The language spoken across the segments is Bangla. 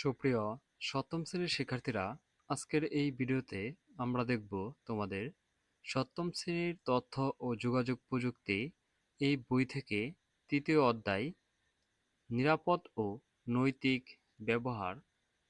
সুপ্রিয় সপ্তম শ্রেণীর শিক্ষার্থীরা, আজকের এই ভিডিওতে আমরা দেখব তোমাদের সপ্তম শ্রেণীর তথ্য ও যোগাযোগ প্রযুক্তি এই বই থেকে তৃতীয় অধ্যায় নিরাপদ ও নৈতিক ব্যবহার।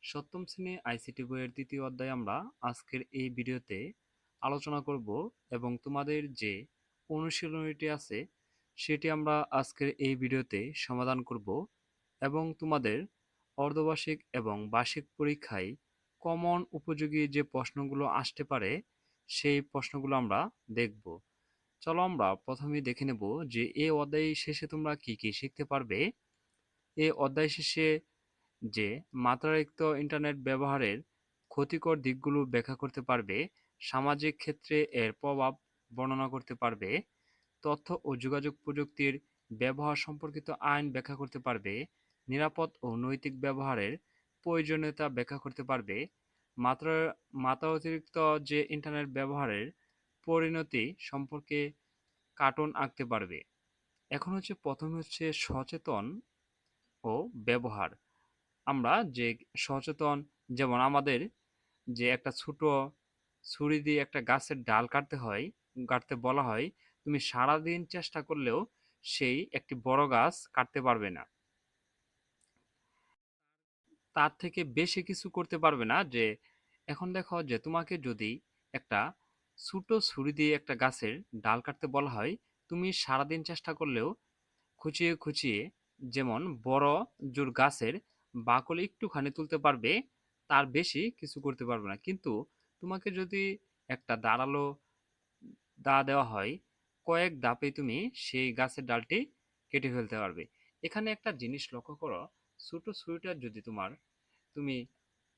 সপ্তম শ্রেণী আইসিটি বইয়ের তৃতীয় অধ্যায় আমরা আজকের এই ভিডিওতে আলোচনা করব এবং তোমাদের যে অনুশীলনীটি আছে সেটি আমরা আজকের এই ভিডিওতে সমাধান করব এবং তোমাদের অর্ধবার্ষিক এবং বার্ষিক পরীক্ষায় কমন উপযোগী যে প্রশ্নগুলো আসতে পারে সেই প্রশ্নগুলো আমরা দেখব। চলো আমরা প্রথমেই দেখে নেব যে এই অধ্যায় শেষে তোমরা কি কি শিখতে পারবে। এই অধ্যায় শেষে যে মাত্রাতিরিক্ত ইন্টারনেট ব্যবহারের ক্ষতিকর দিকগুলো ব্যাখ্যা করতে পারবে, সামাজিক ক্ষেত্রে এর প্রভাব বর্ণনা করতে পারবে, তথ্য ও যোগাযোগ প্রযুক্তির ব্যবহার সম্পর্কিত আইন ব্যাখ্যা করতে পারবে, নিরাপদ ও নৈতিক ব্যবহারের প্রয়োজনীয়তা ব্যাখ্যা করতে পারবে, মাত্রা মাত্রাতিরিক্ত যে ইন্টারনেট ব্যবহারের পরিণতি সম্পর্কে কার্টুন আঁকতে পারবে। এখন হচ্ছে প্রথমে হচ্ছে সচেতন ও ব্যবহার। আমরা যে সচেতন, যেমন আমাদের যে একটা ছোট ছুরি দিয়ে একটা গাছের ডাল কাটতে বলা হয়, তুমি সারাদিন চেষ্টা করলেও সেই একটি বড় গাছ কাটতে পারবে না, তার থেকে বেশি কিছু করতে পারবে না। যে এখন দেখো যে তোমাকে যদি একটা ছোট ছুরি দিয়ে একটা গাছের ডাল কাটতে বলা হয়, তুমি সারাদিন চেষ্টা করলেও খুঁচিয়ে খুঁচিয়ে যেমন বড় জোর গাছের বাকল একটুখানি তুলতে পারবে, তার বেশি কিছু করতে পারবে না। কিন্তু তোমাকে যদি একটা দাঁড়ালো দা দেওয়া হয়, কয়েক ধাপে তুমি সেই গাছের ডালটি কেটে ফেলতে পারবে। এখানে একটা জিনিস লক্ষ্য করো, ছোট ছুরিটা যদি তুমি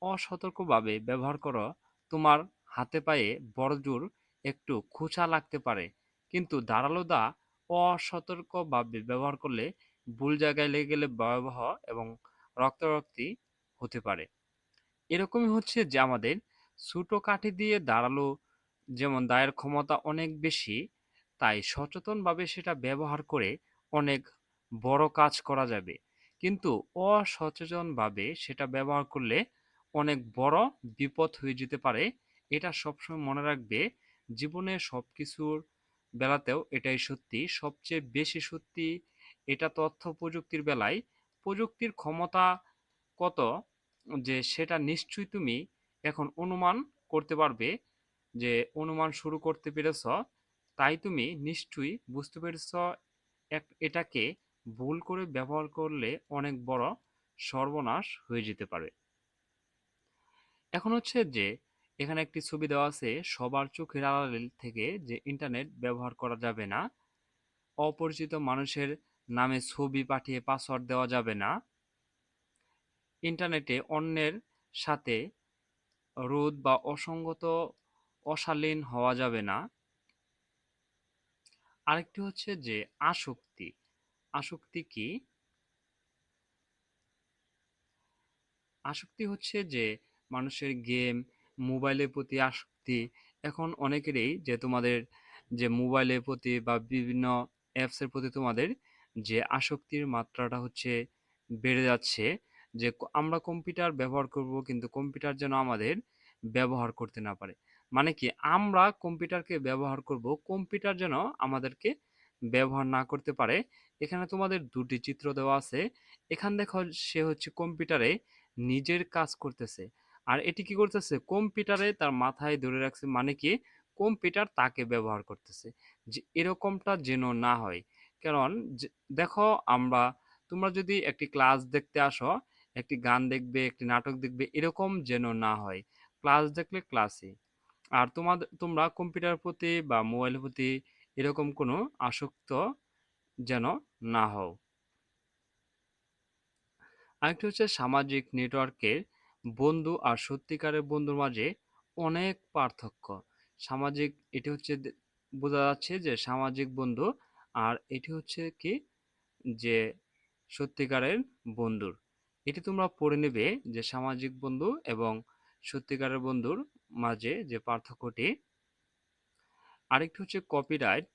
অসতর্কভাবে ব্যবহার করো, তোমার হাতে পায়ে বড়জোর একটু খোঁচা লাগতে পারে। কিন্তু ধারালো দা অসতর্কভাবে ব্যবহার করলে ভুল জায়গায় লেগে গেলে ভয়াবহ এবং রক্তারক্তি হতে পারে। এরকমই হচ্ছে যে আমাদের ছোট কাঠি দিয়ে দাঁড়ালো যেমন দায়ের ক্ষমতা অনেক বেশি, তাই সচেতনভাবে সেটা ব্যবহার করে অনেক বড় কাজ করা যাবে। কিন্তু অসচেতনভাবে সেটা ব্যবহার করলে অনেক বড় বিপদ হয়ে যেতে পারে। এটা সবসময় মনে রাখবে, জীবনে সব কিছুর বেলাতেও এটাই সত্যি, সবচেয়ে বেশি সত্যি এটা তথ্য প্রযুক্তির বেলায়। প্রযুক্তির ক্ষমতা কত, যে সেটা নিশ্চয়ই তুমি এখন অনুমান করতে পারবে। যে অনুমান শুরু করতে পেরেছ, তাই তুমি নিশ্চয়ই বুঝতে পেরেছ এটাকে ভুল করে ব্যবহার করলে অনেক বড় সর্বনাশ হয়ে যেতে পারে। এখন হচ্ছে যে এখানে একটি ছবি দেওয়া আছে, সবার চোখের আড়াল থেকে যে ইন্টারনেট ব্যবহার করা যাবে না, অপরিচিত মানুষের নামে ছবি পাঠিয়ে পাসওয়ার্ড দেওয়া যাবে না, ইন্টারনেটে অন্যের সাথে রোদ বা অসঙ্গত অশালীন হওয়া যাবে না। আরেকটি হচ্ছে যে আসক্তি। আসক্তি কি? আসক্তি হচ্ছে যে মানুষের গেম, মোবাইলের প্রতি আসক্তি। এখন অনেকেরই যে তোমাদের যে মোবাইলের প্রতি বা বিভিন্ন অ্যাপসের প্রতি তোমাদের যে আসক্তির মাত্রাটা হচ্ছে বেড়ে যাচ্ছে। যে আমরা কম্পিউটার ব্যবহার করব, কিন্তু কম্পিউটার যেন আমাদের ব্যবহার করতে না পারে। মানে কি, আমরা কম্পিউটারকে ব্যবহার করব, কম্পিউটার যেন আমাদেরকে ব্যবহার না করতে পারে। এখানে তোমাদের দুটি চিত্র দেওয়া আছে। এখান দেখো, সে হচ্ছে কম্পিউটারে নিজের কাজ করতেছে, আর এটি কি করতেছে, কম্পিউটারে তার মাথায় ধরে রাখছে। মানে কি, কম্পিউটার তাকে ব্যবহার করতেছে। যে এরকমটা যেন না হয়। কারণ দেখো, তোমরা যদি একটি ক্লাস দেখতে আসো, একটি গান দেখবে, একটি নাটক দেখবে, এরকম যেন না হয়। ক্লাস দেখলে ক্লাসে, আর তোমরা কম্পিউটার প্রতি বা মোবাইলের প্রতি এরকম কোনো আসক্ত যেন না হও। আরেকটি হচ্ছে সামাজিক নেটওয়ার্কের বন্ধু আর সত্যিকারের বন্ধুর মাঝে অনেক পার্থক্য। সামাজিক, এটি হচ্ছে বোঝা যাচ্ছে যে সামাজিক বন্ধু, আর এটি হচ্ছে কি, যে সত্যিকারের বন্ধুর। এটি তোমরা পড়ে নেবে যে সামাজিক বন্ধু এবং সত্যিকারের বন্ধুর মাঝে যে পার্থক্যটি। আরেকটি হচ্ছে কপিরাইট।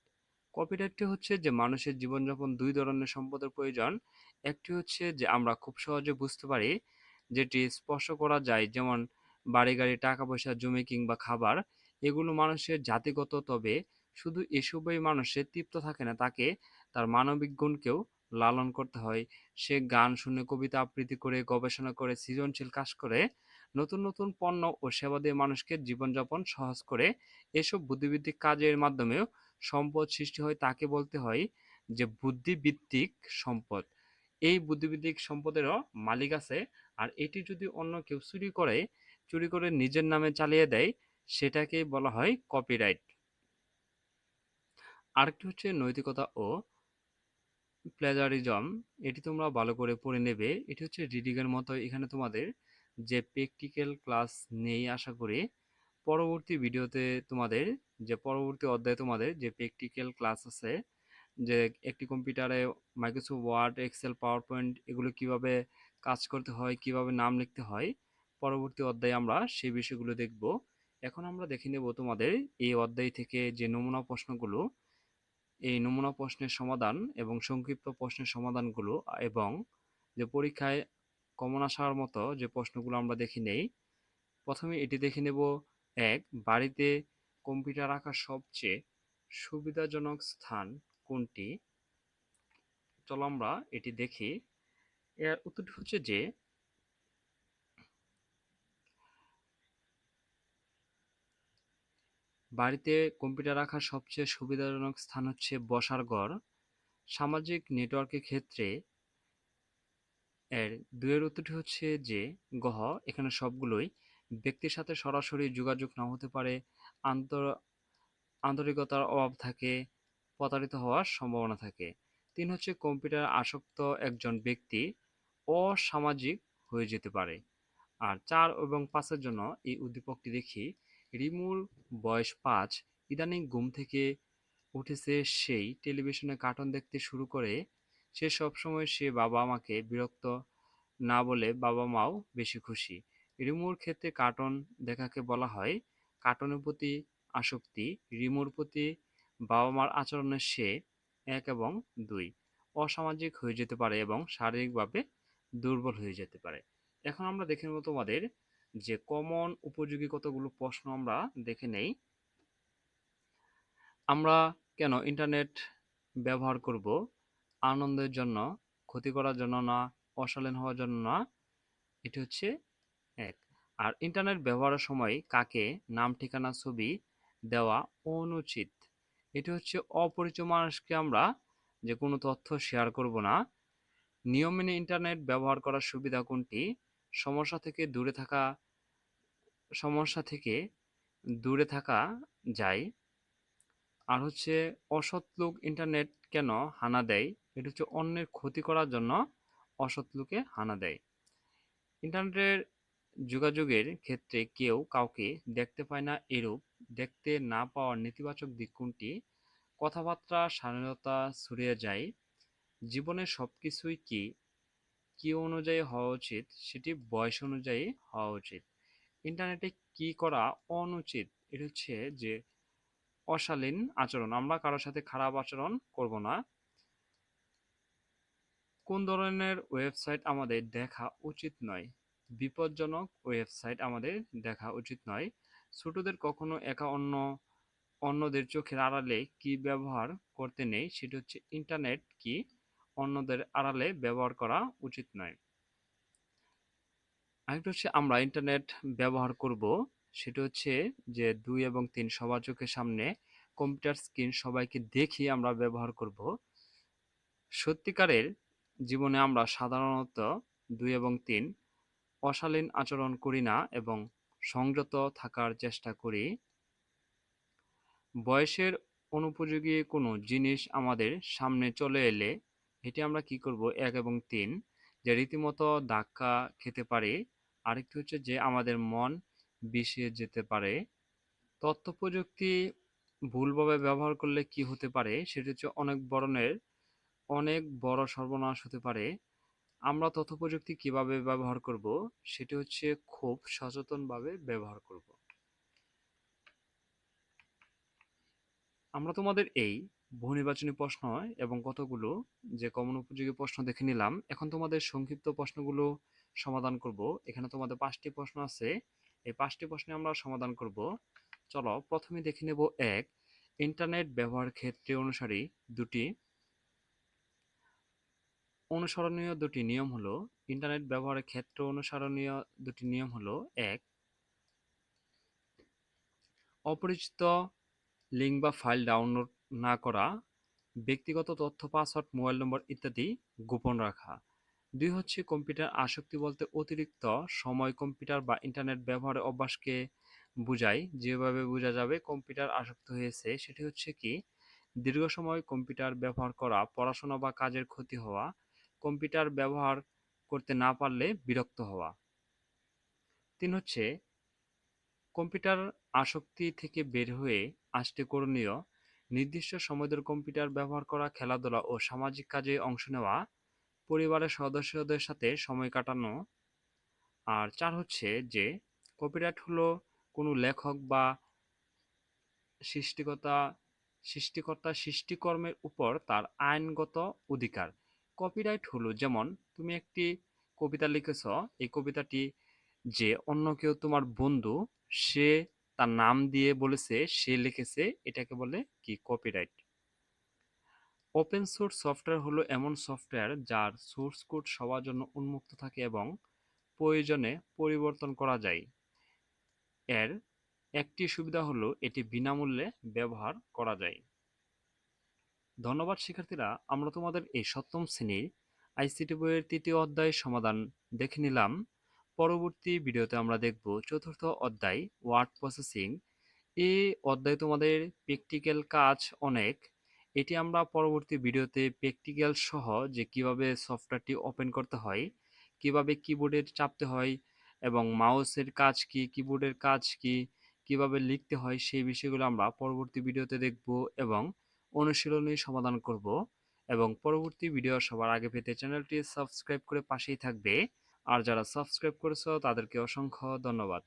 কপিরাইটটি হচ্ছে যে মানুষের জীবনযাপন দুই ধরনের সম্পদের প্রয়োজন। একটি হচ্ছে যে আমরা খুব সহজে বুঝতে পারি, যেটি স্পর্শ করা যায়, যেমন বাড়ি গাড়ি, টাকা পয়সা, জমি কিংবা খাবার, এগুলো মানুষের জাতিগত। তবে শুধু এসবই মানুষের তৃপ্ত থাকে না, তাকে তার মানবিক গুণকেও লালন করতে হয়। সে গান শুনে, কবিতা আবৃত্তি করে, গবেষণা করে, সৃজনশীল কাজ করে, নতুন নতুন পণ্য ও সেবা দিয়ে মানুষকে জীবনযাপন সহজ করে। এসব বুদ্ধিবৃত্তিক কাজের মাধ্যমেও সম্পদ সৃষ্টি হয়, তাকে বলতে হয় যে বুদ্ধিবৃত্তিক সম্পদ। এই বুদ্ধিবৃত্তিক সম্পদেরও মালিক আছে, আর এটি যদি অন্য কেউ চুরি করে নিজের নামে চালিয়ে দেয়, সেটাকেই বলা হয় কপিরাইট। আরেকটি হচ্ছে নৈতিকতা ও প্লেজারিজম। এটি তোমরা ভালো করে পড়ে নেবে। এটি হচ্ছে রিডিং এর মতো। এখানে তোমাদের যে প্র্যাকটিক্যাল ক্লাস নেই আশা করি। পরবর্তী ভিডিওতে তোমাদের পরবর্তী অধ্যায়ে তোমাদের যে প্র্যাকটিক্যাল ক্লাস আছে, যে একটি কম্পিউটারে Microsoft Word, Excel, PowerPoint এগুলো কিভাবে কাজ করতে হয়, কিভাবে নাম লিখতে হয়, পরবর্তী অধ্যায়ে আমরা সেই বিষয়গুলো দেখব। এখন আমরা দেখে নেব তোমাদের এই অধ্যায় থেকে যে নমুনা প্রশ্নগুলো, এই নমুনা প্রশ্নের সমাধান এবং সংক্ষিপ্ত প্রশ্নের সমাধানগুলো, এবং যে পরীক্ষায় কমন আসার মতো যে প্রশ্নগুলো আমরা দেখে নেই। প্রথমে এটি দেখে নেব। এক, বাড়িতে কম্পিউটার রাখার সবচেয়ে সুবিধাজনক স্থান কোনটি? চলো আমরা এটি দেখি। এর উত্তরটি হচ্ছে যে বাড়িতে কম্পিউটার রাখার সবচেয়ে সুবিধাজনক স্থান হচ্ছে বসার ঘর। সামাজিক নেটওয়ার্কের ক্ষেত্রে এর দুইয়ের উত্তরটি হচ্ছে যে গহ। এখানে সবগুলোই ব্যক্তির সাথে সরাসরি যোগাযোগ না হতে পারে, আন্তর আন্তরিকতার অভাব থাকে, প্রতারিত হওয়ার সম্ভাবনা থাকে। তিন হচ্ছে কম্পিউটার আসক্ত একজন ব্যক্তি অসামাজিক হয়ে যেতে পারে। আর ৪ এবং ৫-এর জন্য এই উদ্দীপকটি দেখি। রিমুর বয়স ৫, ইদানিং ঘুম থেকে উঠেছে সেই টেলিভিশনে কার্টুন দেখতে শুরু করে। সে সবসময় সে বাবা মাকে বিরক্ত না বলে বাবা মাও বেশি খুশি। রিমুর ক্ষেত্রে কার্টুন দেখাকে বলা হয় কার্টুনের প্রতি আসক্তি। রিমুর প্রতি বাবা মার আচরণে সে ১ এবং ২ অসামাজিক হয়ে যেতে পারে এবং শারীরিকভাবে দুর্বল হয়ে যেতে পারে। এখন আমরা দেখে নেব তোমাদের যে কমন উপযোগী কতগুলো প্রশ্ন আমরা দেখে নেই। আমরা কেন ইন্টারনেট ব্যবহার করব? আনন্দের জন্য, ক্ষতি করার জন্য না, অশালীন হওয়ার জন্য না। এটি হচ্ছে এক। আর ইন্টারনেট ব্যবহারের সময় কাকে নাম, ঠিকানা, ছবি দেওয়া অনুচিত? এটি হচ্ছে অপরিচিত মানুষকে আমরা যে কোনো তথ্য শেয়ার করব না। নিয়ম মেনে ইন্টারনেট ব্যবহার করার সুবিধা কোনটি? সমস্যা থেকে দূরে থাকা সমস্যা থেকে দূরে থাকা যায়। আর হচ্ছে অসৎ লোক ইন্টারনেট কেন হানা দেয়? এটা হচ্ছে অন্যের ক্ষতি করার জন্য অসৎ লোকে হানা দেয়। ইন্টারনেটের যোগাযোগের ক্ষেত্রে কেউ কাউকে দেখতে পায় না, এরূপ দেখতে না পাওয়ার নেতিবাচক দিক কোনটি? কথাবার্তা শালীনতা ছড়িয়ে যায়। জীবনের সবকিছুই কি অনুযায়ী হওয়া উচিত? সেটি বয়স অনুযায়ী হওয়া উচিত। ইন্টারনেটে কি করা অনুচিত? এটা হচ্ছে যে অশালীন আচরণ। আমরা কারোর সাথে খারাপ আচরণ করব না। কোন ধরনের ওয়েবসাইট আমাদের দেখা উচিত নয়? বিপজ্জনক ওয়েবসাইট আমাদের দেখা উচিত নয়। ছোটদের কখনো একা অন্যদের চোখের আড়ালে কি ব্যবহার করতে নেই? সেটা হচ্ছে ইন্টারনেট কি অন্যদের আড়ালে ব্যবহার করা উচিত নয়। আরেকটা হচ্ছে আমরা ইন্টারনেট ব্যবহার করব, সেটা হচ্ছে যে ২ এবং ৩ সবার চোখের সামনে কম্পিউটার স্ক্রিন সবাইকে দেখিয়ে আমরা ব্যবহার করব। সত্যিকারের জীবনে আমরা সাধারণত ২ এবং ৩ অশালীন আচরণ করি না এবং সংযত থাকার চেষ্টা করি। বয়সের অনুপযোগী কোনো জিনিস আমাদের সামনে চলে এলে এটি আমরা কি করব? ১ এবং ৩ যে রীতিমতো ধাক্কা খেতে পারে। আরেকটি হচ্ছে যে আমাদের মন বিষিয়ে যেতে পারে। তথ্য প্রযুক্তি ভুলভাবে ব্যবহার করলে কি হতে পারে? সেটি হচ্ছে অনেক বড় সর্বনাশ হতে পারে। আমরা তথ্য প্রযুক্তি কিভাবে ব্যবহার করব? সেটি হচ্ছে খুব সচেতনভাবে ব্যবহার করব। আমরা তোমাদের এই বহু নির্বাচনী প্রশ্ন এবং কতগুলো যে কমন উপযোগী প্রশ্ন দেখে নিলাম। এখন তোমাদের সংক্ষিপ্ত প্রশ্নগুলো সমাধান করব। এখানে তোমাদের 5টি প্রশ্ন আছে, এই 5টি প্রশ্নে আমরা সমাধান করব। চলো প্রথমে দেখে নেব এক, ইন্টারনেট ব্যবহার ক্ষেত্রে অনুসরণীয় দুটি নিয়ম হলো, ইন্টারনেট ব্যবহারের ক্ষেত্রে অনুসরণীয় দুটি নিয়ম হলো, এক, অপরিচিত লিঙ্ক বা ফাইল ডাউনলোড না করা, ব্যক্তিগত তথ্য, পাসওয়ার্ড, মোবাইল নম্বর ইত্যাদি গোপন রাখা। দুই হচ্ছে কম্পিউটার আসক্তি বলতে অতিরিক্ত সময় কম্পিউটার বা ইন্টারনেট ব্যবহারের অভ্যাসকে বোঝায়। যেভাবে বোঝা যাবে কম্পিউটার আসক্ত হয়েছে সেটি হচ্ছে কি, দীর্ঘ সময় কম্পিউটার ব্যবহার করা, পড়াশোনা বা কাজের ক্ষতি হওয়া, কম্পিউটার ব্যবহার করতে না পারলে বিরক্ত হওয়া। তিন হচ্ছে কম্পিউটার আসক্তি থেকে বের হয়ে আসতে করণীয়, নির্দিষ্ট সময় ধরে কম্পিউটার ব্যবহার করা, খেলাধুলা ও সামাজিক কাজে অংশ নেওয়া, পরিবারের সদস্যদের সাথে সময় কাটানো। আর চার হচ্ছে যে কপিরাইট হলো কোনো লেখক বা সৃষ্টিকর্তা সৃষ্টিকর্মের উপর তার আইনগত অধিকার। কপিরাইট হলো যেমন তুমি একটি কবিতা লিখেছ, এই কবিতাটি যে অন্য কেউ তোমার বন্ধু, সে তার নাম দিয়ে বলেছে সে লিখেছে, এটাকে বলে কি কপিরাইট। ওপেন সোর্স সফটওয়্যার হলো এমন সফটওয়্যার যার সোর্স কোড সবার জন্য উন্মুক্ত থাকে এবং প্রয়োজনে পরিবর্তন করা যায়। এর একটি সুবিধা হলো এটি বিনামূল্যে ব্যবহার করা যায়। ধন্যবাদ শিক্ষার্থীরা, আমরা তোমাদের এই সপ্তম শ্রেণীর আইসিটি বইয়ের তৃতীয় অধ্যায়ের সমাধান দেখে নিলাম। পরবর্তী ভিডিওতে আমরা দেখব চতুর্থ অধ্যায় ওয়ার্ড প্রসেসিং। এই অধ্যায়ে তোমাদের প্র্যাকটিক্যাল কাজ অনেক, এটি আমরা পরবর্তী ভিডিওতে প্র্যাকটিক্যাল সহ যে কিভাবে সফটওয়্যারটি ওপেন করতে হয়, কিভাবে কিবোর্ডে চাপতে হয় এবং মাউসের কাজ কি, কিবোর্ডের কাজ কি, কিভাবে লিখতে হয়, সেই বিষয়গুলো আমরা পরবর্তী ভিডিওতে দেখব এবং অনুশীলনী সমাধান করব। এবং পরবর্তী ভিডিও সবার আগে পেতে চ্যানেলটি সাবস্ক্রাইব করে পাশেই থাকবে। আর যারা সাবস্ক্রাইব করেছো তাদেরকে অসংখ্য ধন্যবাদ।